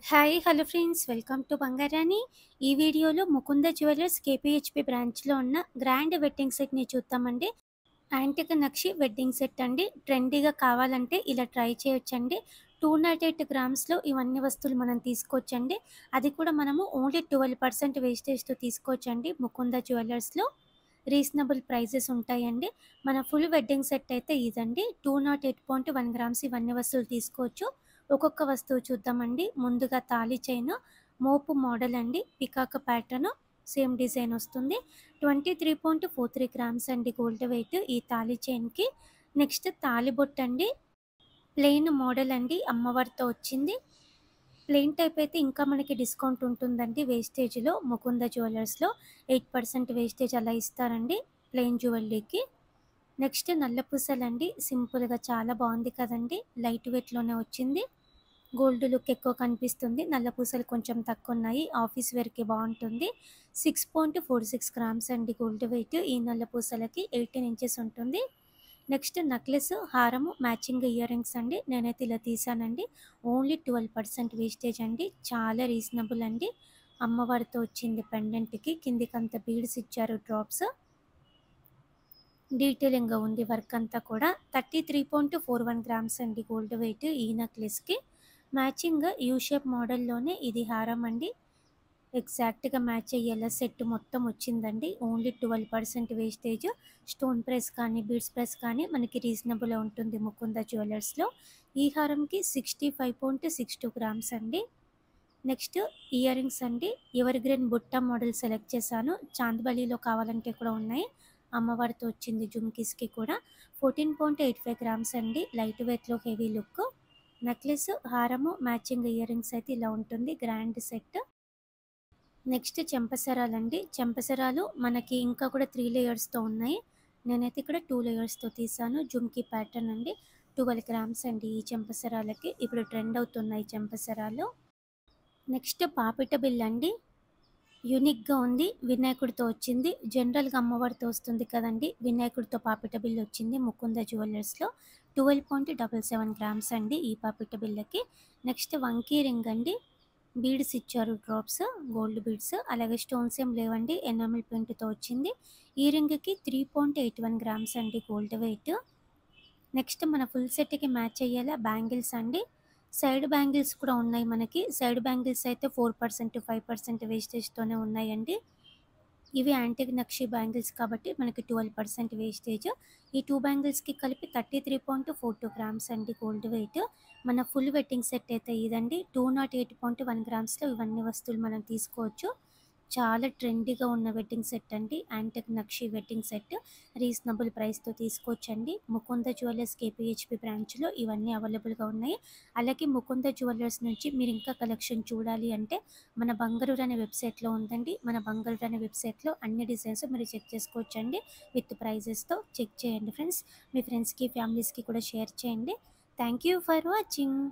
Hi hello friends, welcome to Bangarani. ఈ వీడియోలో Mukunda jewellers కేపీహెచ్పి బ్రాంచ్లో ఉన్న గ్రాండ్ వెడ్డింగ్ సెట్ని చూద్దామండి. యాంటిక్ నక్షి వెడ్డింగ్ సెట్ అండి. ట్రెండీగా కావాలంటే ఇలా ట్రై చేయొచ్చండి. 208 గ్రామ్స్లో ఇవన్నీ వస్తువులు మనం తీసుకోవచ్చండి. అది కూడా మనము ఓన్లీ 12% వేస్టేజ్తో తీసుకోవచ్చండి. ముకుంద జ్యువెలర్స్లో రీజనబుల్ ప్రైజెస్ ఉంటాయండి. మన ఫుల్ వెడ్డింగ్ సెట్ అయితే ఇదండి. 208.1 గ్రామ్స్ ఇవన్నీ వస్తువులు తీసుకోవచ్చు. ఒక్కొక్క వస్తువు చూద్దామండి. ముందుగా తాళి చైన్ మోపు మోడల్ అండి. పికాక్ ప్యాటర్న్ సేమ్ డిజైన్ వస్తుంది. 23.43 గ్రామ్స్ అండి గోల్డ్ వెయిట్ ఈ తాళి చైన్కి. నెక్స్ట్ తాళిబొట్టు అండి. ప్లెయిన్ మోడల్ అండి, అమ్మవారితో వచ్చింది. ప్లెయిన్ టైప్ అయితే ఇంకా మనకి డిస్కౌంట్ ఉంటుందండి వేస్టేజ్లో. ముకుంద జ్యువెలర్స్లో 8% వేస్టేజ్ అలా ఇస్తారండి ప్లెయిన్ జ్యువెలరీకి. నెక్స్ట్ నల్ల పూసలండి. సింపుల్గా చాలా బాగుంది కదండి. లైట్ వెయిట్లోనే వచ్చింది. గోల్డ్ లుక్ ఎక్కువ కనిపిస్తుంది. నల్ల పూసలు కొంచెం తక్కువ ఉన్నాయి. ఆఫీస్ వేర్కి బాగుంటుంది. 6.46 గ్రామ్స్ అండి గోల్డ్ వెయిట్ ఈ నల్ల పూసలకి. 18 ఇంచెస్ ఉంటుంది. నెక్స్ట్ నెక్లెస్ హారము మ్యాచింగ్ ఇయర్ రింగ్స్ అండి. నేనైతే ఇలా తీసానండి. ఓన్లీ 12% వేస్టేజ్ అండి. చాలా రీజనబుల్ అండి. అమ్మవారితో వచ్చింది పెండెంట్కి. కిందికంత బీడ్స్ ఇచ్చారు, డ్రాప్స్. డీటెయిలింగ్గా ఉంది వర్క్ అంతా కూడా. 33.41 గ్రామ్స్ అండి గోల్డ్ వెయిట్ ఈ నెక్లెస్కి. మ్యాచింగ్ యూ షేప్ మోడల్లోనే ఇది హారం అండి. ఎగ్జాక్ట్గా మ్యాచ్ అయ్యేలా సెట్ మొత్తం వచ్చిందండి. Only 12% wastage. స్టోన్ ప్రైస్ కానీ బీడ్స్ ప్రైస్ కానీ మనకి రీజనబుల్ ఉంటుంది ముకుంద జ్యువెలర్స్లో. ఈ హారంకి 65.62 గ్రామ్స్ అండి. నెక్స్ట్ ఇయర్ రింగ్స్ అండి. ఎవర్ గ్రీన్ బుట్ట మోడల్ సెలెక్ట్ చేశాను. చాందబలిలో కావాలంటే కూడా ఉన్నాయి. అమ్మవారితో వచ్చింది జుమ్కీస్కి కూడా. 14.85 గ్రామ్స్ అండి. లైట్ వెయిట్లో హెవీ లుక్. నెక్లెస్ హారము మ్యాచింగ్ ఇయర్ రింగ్స్ అయితే ఇలా ఉంటుంది. Grand set. నెక్స్ట్ చెంపసరాలండి. చెంపసరాలు మనకి ఇంకా కూడా 3 లేయర్స్తో ఉన్నాయి. నేనైతే ఇక్కడ 2 లేయర్స్తో తీసాను. జుమ్కీ ప్యాటర్న్ అండి. 12 గ్రామ్స్ అండి ఈ చెంపసరాలకి. ఇప్పుడు ట్రెండ్ అవుతున్నాయి చెంపసరాలు. నెక్స్ట్ పాపిట బిల్ అండి. యూనిక్గా ఉంది. వినాయకుడితో వచ్చింది. జనరల్గా అమ్మవారితో వస్తుంది కదండి. వినాయకుడితో పాపిట బిల్ వచ్చింది ముకుంద జ్యువెలర్స్లో. 12.77 గ్రామ్స్ అండి ఈ పాపిట బిల్లకి. నెక్స్ట్ వంకీ రింగ్ అండి. బీడ్స్ ఇచ్చారు, డ్రాప్స్ గోల్డ్ బీడ్స్. అలాగే స్టోన్స్ ఏం లేవండి. ఎనామిల్ ప్రింట్తో వచ్చింది. ఈ రింగ్కి 3.81 గ్రామ్స్ అండి గోల్డ్ వెయిట్. నెక్స్ట్ మన ఫుల్ సెట్కి మ్యాచ్ అయ్యేలా బ్యాంగిల్స్ అండి. సైడ్ బ్యాంగిల్స్ కూడా ఉన్నాయి మనకి. సైడ్ బ్యాంగిల్స్ అయితే 4% 5% వేస్టేజ్తోనే ఉన్నాయండి. ఇవి యాంటిక్ నక్షి బ్యాంగిల్స్ కాబట్టి మనకి 12% వేస్టేజ్. ఈ 2 బ్యాంగిల్స్కి కలిపి 33.42 గ్రామ్స్ అండి గోల్డ్ వెయిట్. మన ఫుల్ వెడ్డింగ్ సెట్ అయితే ఇదండి. 208.1 గ్రామ్స్లో ఇవన్నీ వస్తువులు మనం తీసుకోవచ్చు. చాలా ట్రెండీగా ఉన్న వెడ్డింగ్ సెట్ అండి. యాంటిక్ నక్షి వెడ్డింగ్ సెట్ రీజనబుల్ ప్రైస్తో తీసుకోవచ్చండి. ముకుంద జ్యువెలర్స్ కేపీహెచ్పి బ్రాంచ్లో ఇవన్నీ అవైలబుల్గా ఉన్నాయి. అలాగే ముకుంద జ్యువెలర్స్ నుంచి మీరు ఇంకా కలెక్షన్ చూడాలి అంటే మన బంగారు అనే వెబ్సైట్లో ఉందండి. మన బంగారు అనే వెబ్సైట్లో అన్ని డిజైన్స్ మీరు చెక్ చేసుకోవచ్చండి. విత్ ప్రైజెస్తో చెక్ చేయండి ఫ్రెండ్స్. మీ ఫ్రెండ్స్కి ఫ్యామిలీస్కి కూడా షేర్ చేయండి. Thank you for watching.